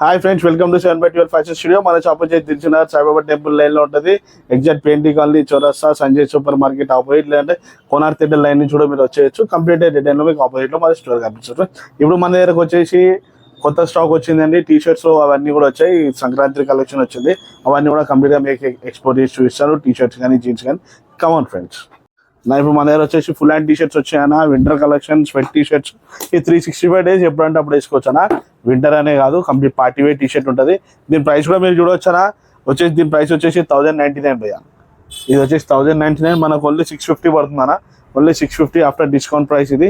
Hi friends, welcome to 7/12 fashion studio. మన shop వచ్చేసి తిరుచునార్ Saibaba temple line లో ఉంటుంది. ఎగ్జాక్ట్ పెయింటింగ్ కాలనీ, చౌరస్తా, సంజయ్ సూపర్ మార్కెట్ ఆపోజిట్, లేదంటే కోనార్ థియేటర్ లైన్ నుంచి కూడా మీరు వచ్చేయచ్చు. కంప్లీట్ రిటర్న్ లో మీకు ఆపోజిట్ లో మన స్టోర్ కనిపిస్తుంది. ఇప్పుడు మన దగ్గరకు వచ్చేసి కొత్త స్టాక్ వచ్చిందండి. టీ షర్ట్స్ అవన్నీ కూడా వచ్చాయి. సంక్రాంతి కలెక్షన్ వచ్చింది. అవన్నీ కూడా కంప్లీట్ గా మీకు ఎక్స్పోర్ట్ చేసి చూపిస్తారు. టీ షర్ట్స్ కానీ, జీన్స్ కానీ. కమాన్ ఫ్రెండ్స్, ఇప్పుడు మన దగ్గర వచ్చేసి ఫుల్ హ్యాండ్ టీ షర్ట్స్ వచ్చాయన్నా. Winter collection, sweat T shirts ఈ 365 days ఎప్పుడంటే అప్పుడు వేసుకోవచ్చనా. వింటర్ అనే కాదు, complete party wear T shirt ఉంటుంది. దీని ప్రైస్ కూడా మీరు చూడవచ్చనా. దీని ప్రైస్ వచ్చేసి 1099 భయ్య. ఇది వచ్చేసి 1099, మనకు ఓన్లీ 650 పడుతుందన్నా. Only 650 after discount price. ఇది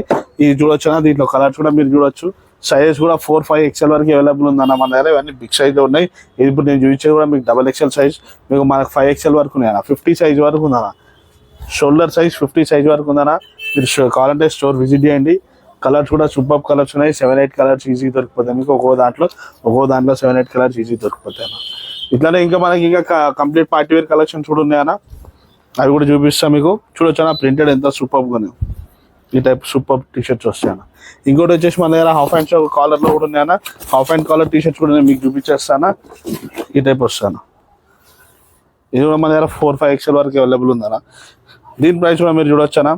చూడొచ్చనా. దీంట్లో కలర్స్ కూడా మీరు చూడొచ్చు. సైజెస్ కూడా 4, 5 XL వరకు అవైలబుల్ ఉందన్న మన దగ్గర. ఇవన్నీ బిగ్ సైజ్లో ఉన్నాయి. ఇది ఇప్పుడు నేను చూపించేది కూడా మీకు XXL సైజ్. మీకు మనకు 5 XL వరకు ఉన్నాయన్న. 50 సైజ్ వరకు ఉందన్న. షోల్డర్ సైజ్ 50 సైజ్ వరకు ఉందన్నా. మీరు కావాలంటే స్టోర్ విజిట్ చేయండి. కలర్స్ కూడా సూపర్ కలర్స్ ఉన్నాయి. 7-8 కలర్స్ ఈజీ దొరికిపోతాయి మీకు. ఒక్కో దాంట్లో 7-8 కలర్స్ ఈజీ దొరికిపోతాయి అన్న. ఇట్లానే ఇంకా మనకి కంప్లీట్ పార్టీ వేర్ కలెక్షన్స్ కూడా ఉన్నాయన్న. అవి కూడా చూపిస్తాను మీకు. చూడొచ్చు అన్న, ప్రింటెడ్ ఎంత సూపర్గా ఉన్నాయి. ఈ టైప్ సూపర్ టీ షర్ట్స్ వస్తాయన్న. ఇంకోటి వచ్చేసి మన దగ్గర హాఫ్ హ్యాండ్స్ కాలర్లో కూడా ఉన్నాయన్న. Half hand caller T shirts కూడా నేను మీకు చూపించేస్తాను. ఈ టైప్ వస్తాను. ఇది కూడా మన దగ్గర 4-5 XL వరకు అవైలబుల్ ఉందన్న. దీని ప్రైస్ కూడా మీరు చూడొచ్చనా,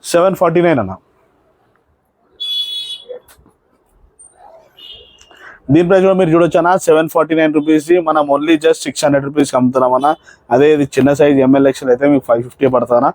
749 అన్న. దీని ప్రైస్ కూడా మీరు చూడొచ్చనా, 749 రూపీస్. మనం ఓన్లీ జస్ట్ 600 రూపీస్కి అమ్ముతున్నామన్నా. అదే ఇది చిన్న సైజ్ ML XL అయితే మీకు 550 పడుతుందా.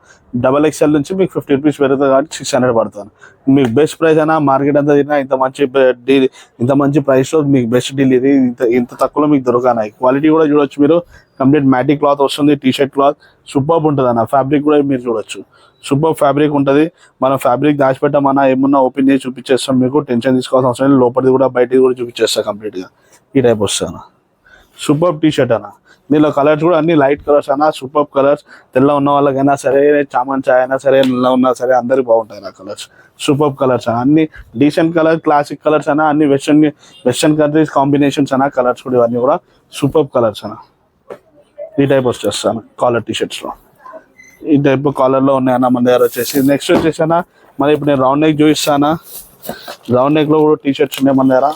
XXL నుంచి మీకు 50 రూపీస్ పెరుగుతుంది కాబట్టి 600 పడుతుంది. మీకు బెస్ట్ ప్రైస్ అయినా మార్కెట్ అంతా తిన్నా ఇంత మంచి డీల్, ఇంత మంచి ప్రైస్లో మీకు బెస్ట్ డీల్ ఇది. ఇంత తక్కువలో మీకు దొరకనాయి. క్వాలిటీ కూడా చూడొచ్చు మీరు. కంప్లీట్ మ్యాటిక్ క్లాత్ వస్తుంది. టీ షర్ట్ క్లాత్ సూపర్ ఉంటుంది అన్న. ఫ్యాబ్రిక్ కూడా మీరు చూడొచ్చు. సూపర్ ఫ్యాబ్రిక్ ఉంటుంది. మనం ఫ్యాబ్రిక్ దాచిపెట్టామన్నా ఏమన్నా ఓపెన్ చేసి చూపించేస్తాం మీకు. టెన్షన్ తీసుకోవాల్సిన అవసరం లేదు. లోపలిది కూడా బయటది కూడా చూపించేస్తాం కంప్లీట్గా. ఈ టైప్ వస్తాను. సూపర్ టీ షర్ట్ అన్న. దీనిలో కలర్స్ కూడా అన్ని లైట్ కలర్స్ అన్న. Super colours. తెల్ల ఉన్న వాళ్ళకైనా సరే, చామన్ చాయ్ అయినా సరే, నల్ల ఉన్నా సరే అందరికి బాగుంటాయి నా కలర్స్. సూపర్ కలర్స్ అన్న. అన్ని డీసెంట్ కలర్, క్లాసిక్ కలర్స్ అన్న. అన్ని వెస్టర్న్ కంట్రీస్ కాంబినేషన్స్ అన్న. కలర్స్ కూడా ఇవన్నీ కూడా సూపర్ కలర్స్ అన్న. ఈ టైప్ వచ్చేస్తాను కాలర్ టీ షర్ట్స్లో. ఈ టైప్ కాలర్లో ఉన్నాయన్న మన దగ్గర వచ్చేసి. నెక్స్ట్ వచ్చేసానా మరి ఇప్పుడు నేను రౌండ్ నెక్ చూపిస్తానా. రౌండ్ నెక్లో కూడా టీ షర్ట్స్ ఉన్నాయి మన దగ్గర.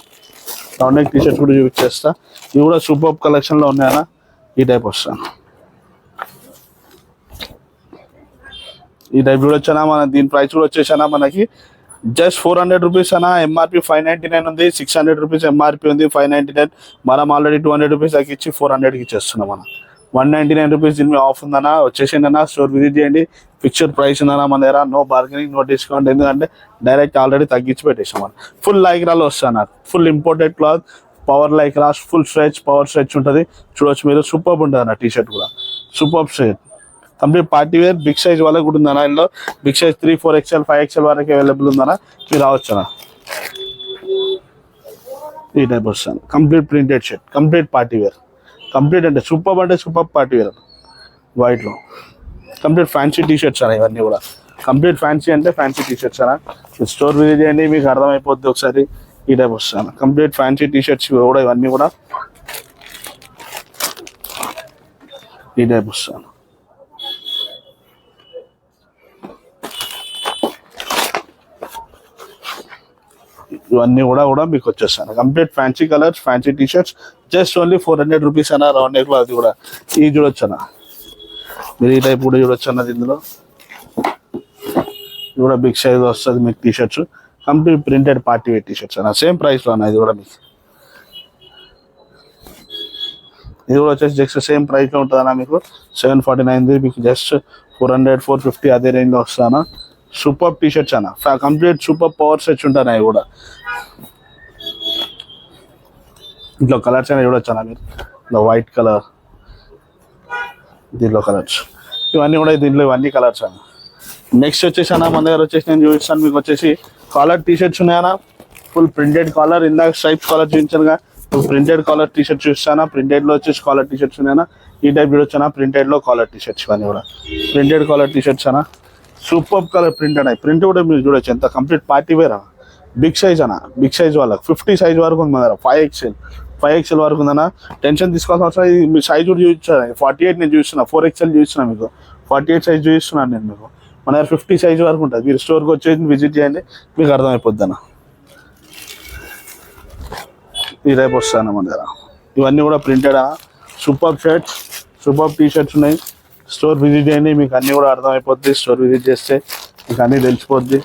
రౌండ్ నెక్ టీ షర్ట్స్ కూడా చూపించేస్తా. ఇవి కూడా సూపర్ కలెక్షన్లో ఉన్నాయన్న. ఈ టైప్ వస్తాను. ఈ టైప్ కూడా వచ్చానా. మన దీని ప్రైస్ కూడా వచ్చేసానా మనకి జస్ట్ 400 రూపీస్ అన్న. MRP 599 ఉంది. 600 రూపీస్ MRP ఉంది. 599 మనం ఆల్రెడీ 200 రూపీస్ తగ్గించి 400కి ఇచ్చేస్తున్నాం మనం. 199 రూపీస్ దీని మీద ఆఫ్ ఉందన్న. వచ్చేసిండి అన్న. స్టోర్ విజిట్ చేయండి. ఫిక్స్డ్ ప్రైస్ ఉందన్న మన దగ్గర. No bargaining, no discount. ఎందుకంటే డైరెక్ట్ ఆల్రెడీ తగ్గించి పెట్టేసాం మనం. ఫుల్ లైక్రాలో వస్తాను. Full imported cloth, power Lycra, full stretch, power stretch ఉంటుంది. చూడొచ్చు మీరు. సూపర్ ఉంటుంది అన్న టీ షర్ట్ కూడా. Super stretch complete party wear. Big size వాళ్ళకి కూడా ఉందన్న. ఇందులో బిగ్ సైజ్ 3, 4 XL, 5 XL వరకు అవైలబుల్ ఉందన్న. మీరు రావచ్చు అన్న. ఈ టైప్ వస్తాను. Complete printed shirt, complete party wear. Complete అంటే సూపర్ పార్టీ వేర్ వైట్లో. కంప్లీట్ ఫ్యాన్సీ టీ షర్ట్స్ అన్న. ఇవన్నీ కూడా కంప్లీట్ ఫ్యాన్సీ అంటే ఫ్యాన్సీ టీ షర్ట్స్ అన్న. స్టోర్ విజిట్ చేయండి, మీకు అర్థమైపోద్ది ఒకసారి. ఈ టైప్ వస్తాను. కంప్లీట్ ఫ్యాన్సీ టీ షర్ట్స్ కూడా ఇవన్నీ కూడా ఈ టైప్ వస్తాను. ఇవన్నీ కూడా మీకు వచ్చేస్తాను. Complete fancy colours, fancy T shirts. Just only 400 rupees అన్న. రౌండ్ నెక్ అది కూడా ఇది చూడొచ్చు అన్న. మీరు ఈ టైప్ కూడా చూడొచ్చు అన్నది. ఇందులో ఇది కూడా బిగ్ సైజ్ వస్తుంది మీకు T shirts. Complete printed party wear T shirts అన్న. సేమ్ ప్రైస్లో అన్న. ఇది కూడా మీకు ఇది కూడా వచ్చేసి జస్ట్ సేమ్ ప్రైస్లో ఉంటుంది అన్న. మీకు 749 మీకు జస్ట్ 400, 450 అదే రేంజ్లో వస్తాను. సూపర్ టీ షర్ట్స్ అన్న. కంప్లీట్ సూపర్ పవర్ సెట్స్ ఉంటాయి అవి కూడా. ఇంట్లో కలర్స్ అయినా చూడొచ్చు అన్న మీరు. ఇలా వైట్ కలర్, దీంట్లో కలర్స్ ఇవన్నీ కూడా. దీంట్లో ఇవన్నీ కలర్స్ అన్న. నెక్స్ట్ వచ్చేసి అన్న మన దగ్గర వచ్చేసి నేను చూపిస్తాను మీకు. వచ్చేసి కాలర్ టీ షర్ట్స్ ఉన్నాయన్న. Full printed collar. ఇందాక స్ట్రైప్స్ కాలర్ చూపించానుగా. ప్రింటెడ్ కాలర్ టీ షర్ట్స్ చూస్తానా. ప్రింటెడ్లో వచ్చేసి కాలర్ టీ షర్ట్స్ ఉన్నాయన్నా. ఈ టైప్ చూడొచ్చానా. ప్రింటెడ్లో కాలర్ టీ షర్ట్స్ ఇవన్నీ కూడా. ప్రింటెడ్ కాలర్ టీ షర్ట్స్ అన్న. సూపర్ కలర్ ప్రింట్ అన్న. ప్రింట్ కూడా మీరు చూడొచ్చు ఎంత కంప్లీట్ పార్టీ వేర్ అన్న. బిగ్ సైజ్ అన్న. బిగ్ సైజ్ వాళ్ళకి 50 సైజ్ వరకు ఉంది మన దగ్గర. 5 XL వరకు ఉందన్న. టెన్షన్ తీసుకోవాల్సిన అవసరం. మీ సైజ్ కూడా చూపించాను. 48 నేను చూస్తున్నా. 4 XL చూస్తున్నా మీకు. 48 సైజ్ చూపిస్తున్నాను నేను మీకు. మన దగ్గర 50 సైజ్ వరకు ఉంటుంది. మీరు స్టోర్కి వచ్చేసి విజిట్ చేయండి, మీకు అర్థమైపోద్ది అన్న. ఈ టైప్ వస్తాను మన దగ్గర. ఇవన్నీ కూడా printed super shirts, super T shirts ఉన్నాయి. స్టోర్ విజిట్ చేయండి, మీకు అన్నీ కూడా అర్థమైపోద్ది. స్టోర్ విజిట్ చేస్తే మీకు అన్నీ తెలిసిపోద్ది.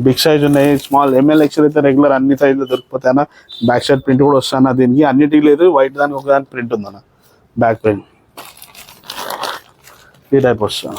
బిగ్ సైజ్ ఉన్నాయి, స్మాల్ ఎంఎల్ ఎక్స్ఎల్ అయితే రెగ్యులర్ అన్ని సైజులు దొరికిపోతాయన్న. బ్యాక్ సైడ్ ప్రింట్ కూడా వస్తాను దీనికి. అన్నిటికీ లేదు, వైట్ దానికి ఒక దానికి ప్రింట్ ఉందన్న. బ్యాక్ ప్రింట్ ఈ టైప్ వస్తాను.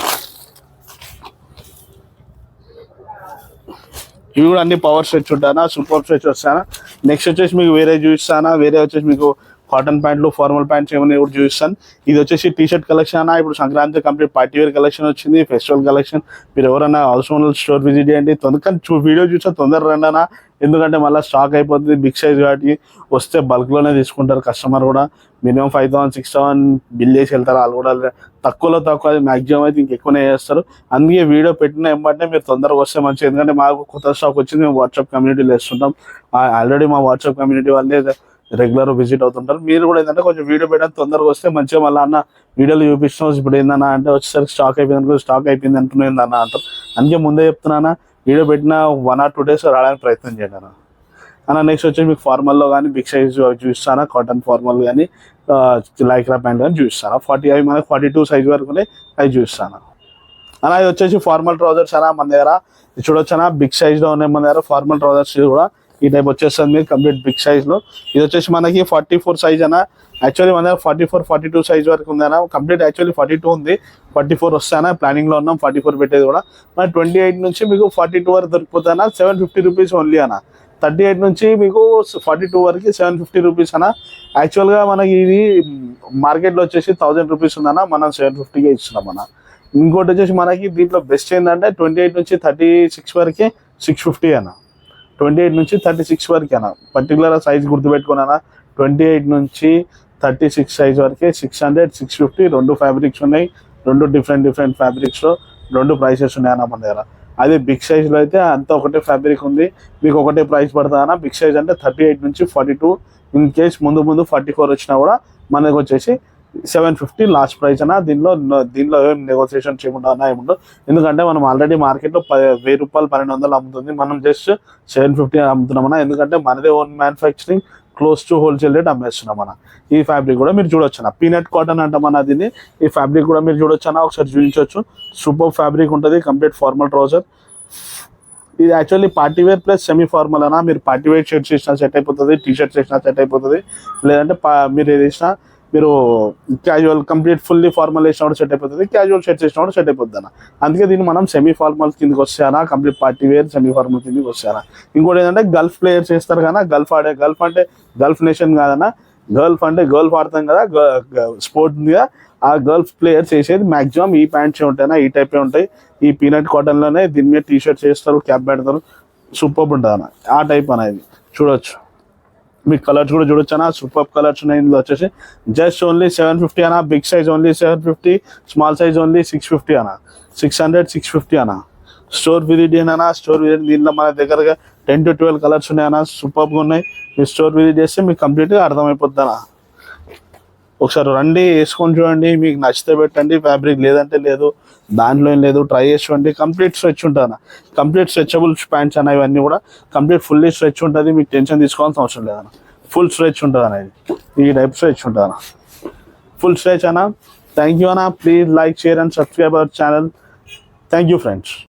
ఇవి కూడా అన్ని పవర్ స్ట్రెచ్ ఉంటానా, సూపర్ స్ట్రెచ్ వస్తానా. నెక్స్ట్ వచ్చేసి మీకు వేరే చూపిస్తానా. వేరే వచ్చేసి మీకు కాటన్ ప్యాంట్లు, ఫార్మల్ ప్యాంట్స్ ఏమైనా కూడా చూపిస్తాను. ఇది వచ్చేసి టీ షర్ట్ కలెక్షన్ అన్న. ఇప్పుడు Sankranti complete party wear collection వచ్చింది, ఫెస్టివల్ కలెక్షన్. మీరు ఎవరైనా అవసరం స్టోర్ విజిట్ చేయండి. కానీ వీడియో చూసా తొందర రండి అన్న, ఎందుకంటే మళ్ళీ స్టాక్ అయిపోతుంది. బిగ్ సైజ్ కాబట్టి వస్తే బల్క్లోనే తీసుకుంటారు కస్టమర్ కూడా. మినిమం 5,000 6,000 బిల్ చేసి వెళ్తారు. వాళ్ళు కూడా తక్కువలో తక్కువ, అది మ్యాక్సిమం అయితే ఇంకెక్కువనే చేస్తారు. అందుకే వీడియో పెట్టిన ఏమంటే మీరు తొందరగా వస్తే మంచిది. ఎందుకంటే మాకు కొత్త స్టాక్ వచ్చింది, మేము వాట్సాప్ కమ్యూనిటీలో వేస్తుంటాం. ఆల్రెడీ మా వాట్సాప్ కమ్యూనిటీ వాళ్ళే రెగ్యులర్ విజిట్ అవుతుంటారు. మీరు కూడా ఏంటంటే కొంచెం వీడియో పెట్టడానికి తొందరగా వస్తే మంచిగా. మళ్ళీ అన్న వీడియోలు చూపిస్తాం, ఇప్పుడు ఏందన్నా అంటే వచ్చేసరికి స్టాక్ అయిపోయింది, స్టాక్ అయిపోయింది అంటున్నాయి అన్న అంటారు. అందుకే ముందే చెప్తున్నానా, వీడియో పెట్టిన 1 or 2 days రావడానికి ప్రయత్నం చేయండి అన్న. నెక్స్ట్ వచ్చి మీకు ఫార్మల్లో కానీ బిగ్ సైజ్ చూపిస్తాను, కాటన్ ఫార్మల్ కానీ లైక్రా ప్యాంట్ కానీ చూపిస్తాను. 40 అవి మనకి 42 సైజ్ వరకు అవి చూపిస్తాను అన్న. ఇది వచ్చేసి ఫార్మల్ ట్రౌజర్స్ అన్న మన దగ్గర చూడొచ్చనా. బిగ్ సైజ్లో ఉన్నాయి మన దగ్గర ఫార్మల్ ట్రౌజర్స్ కూడా. ఈ టైప్ వచ్చేస్తుంది మీకు కంప్లీట్ బిగ్ సైజ్లో. ఇది వచ్చేసి మనకి 44 సైజ్ అన్న. యాక్చువల్లీ మన దగ్గర 44 42 సైజ్ వరకు ఉందన్న. కంప్లీట్ యాక్చువల్లీ 42 ఉంది, 44 వస్తాయన్నా. ప్లానింగ్లో ఉన్నాం 44 పెట్టేది కూడా. మన 28 నుంచి మీకు 42 వరకు దొరికిపోతాయన్నా. 750 రూపీస్ ఓన్లీ అన్న. 38 నుంచి మీకు 42 వరకు 750 రూపీస్ అన్న. యాక్చువల్గా మనకి ఇది మార్కెట్లో వచ్చేసి 1000 రూపీస్ ఉందన్న, మనం 750కే ఇస్తున్నాం అన్న. ఇంకోటి వచ్చేసి మనకి దీంట్లో బెస్ట్ ఏంటంటే 28 నుంచి 36 వరకే 650 అన్న. 28 నుంచి 36 వరకు అన్న. Particular size గుర్తుపెట్టుకున్నానా. 28 నుంచి 36 సైజ్ వరకే 600 650. 2 ఫ్యాబ్రిక్స్ ఉన్నాయి, 2 డిఫరెంట్ ఫ్యాబ్రిక్స్లో 2 ప్రైసెస్ ఉన్నాయన్న మన దగ్గర. అదే బిగ్ సైజ్లో అయితే అంతా ఒకటే ఫ్యాబ్రిక్ ఉంది, మీకు ఒకటే ప్రైస్ పడుతుందన్న. బిగ్ సైజ్ అంటే 38 నుంచి 42. ఇన్ కేస్ ముందు 44 వచ్చినా కూడా మనకు వచ్చేసి 750 లాస్ట్ ప్రైస్ అన్న. దీనిలో ఏం నెగోసియేషన్ చేయకుండా ఏముండవు. ఎందుకంటే మనం ఆల్రెడీ మార్కెట్లో 1000 రూపాయలు 1200 అమ్ముతుంది, మనం జస్ట్ 750 అమ్ముతున్నామన్నా. ఎందుకంటే మనదే own manufacturing, close to wholesale rate అమ్మేస్తున్నాం అన్న. ఈ ఫ్యాబ్రిక్ కూడా మీరు చూడొచ్చు అన్న, పీనట్ కాటన్ అంటామన్నా దీన్ని. ఈ ఫ్యాబ్రిక్ కూడా మీరు చూడొచ్చు అన్న, ఒకసారి చూపించవచ్చు. సూపర్ ఫ్యాబ్రిక్ ఉంటుంది, కంప్లీట్ ఫార్మల్ ట్రౌజర్. ఇది actually party wear plus semi formal అన్న. మీరు పార్టీ వేర్ షర్ట్స్ వేసినా సెట్ అయిపోతుంది, టీ షర్ట్స్ వేసినా సెట్ అయిపోతుంది. లేదంటే మీరు ఏది వేసినా, మీరు క్యాజువల్ కంప్లీట్ ఫుల్లీ ఫార్మల్ వేసినా కూడా సెట్ అయిపోతుంది, క్యాజువల్ షర్ట్స్ వేసినా కూడా సెట్ అయిపోతుంది అన్న. అందుకే దీన్ని మనం సెమీ ఫార్మల్ కిందకి వస్తాయన్నా, complete party wear semi formal కిందకి వస్తాయన్నా. ఇంకోటి ఏంటంటే గల్ఫ్ ప్లేయర్స్ చేస్తారు కదా, గల్ఫ్ అంటే గల్ఫ్ నేషన్ కాదన్నా. గల్ఫ్ అంటే గల్ఫ్ ఆడతాం కదా, స్పోర్ట్ ఉంది కదా. ఆ గల్ఫ్ ప్లేయర్స్ వేసేది మ్యాక్సిమం ఈ ప్యాంట్స్ ఉంటాయి, ఈ టైపే ఉంటాయి. ఈ పీనట్ కాటన్లోనే దీని మీద టీ షర్ట్స్ వేస్తారు, క్యాప్ పెడతారు, సూపర్ ఉంటుంది అన్న. ఆ టైప్ అనేది చూడొచ్చు. మీకు కలర్స్ కూడా చూడొచ్చు అన్న, సూపర్ కలర్స్ ఉన్నాయి. ఇందులో వచ్చేసి జస్ట్ ఓన్లీ 750 అన్న. Big size only 750, small size only 650 అన్న. 600 650 అన్న. స్టోర్ విజిట్ అన్న. స్టోర్ విజిట్ దీంట్లో మన దగ్గరగా 10 to 12 కలర్స్ ఉన్నాయి అన్న, సూపర్గా ఉన్నాయి. మీరు స్టోర్ విజిట్ చేస్తే మీకు కంప్లీట్గా అర్థమైపోద్ది అన్న. ఒకసారి రండి, వేసుకొని చూడండి, మీకు నచ్చితే పెట్టండి ఫ్యాబ్రిక్, లేదంటే లేదు, దాంట్లో ఏం లేదు, ట్రై చేసి చూడండి. కంప్లీట్ స్ట్రెచ్ ఉంటుంది అన్న, కంప్లీట్ స్ట్రెచబుల్ ప్యాంట్స్ అన్న. ఇవన్నీ కూడా కంప్లీట్ ఫుల్లీ స్ట్రెచ్ ఉంటుంది, మీకు టెన్షన్ తీసుకోవాల్సిన అవసరం లేదన్న. ఫుల్ స్ట్రెచ్ ఉంటుంది అన్న. ఇది ఈ టైప్ స్ట్రెచ్ ఉంటుంది అన్న, ఫుల్ స్ట్రెచ్ అన్న. థ్యాంక్ యూ అన్న. Please like, share and subscribe our channel. Thank you friends.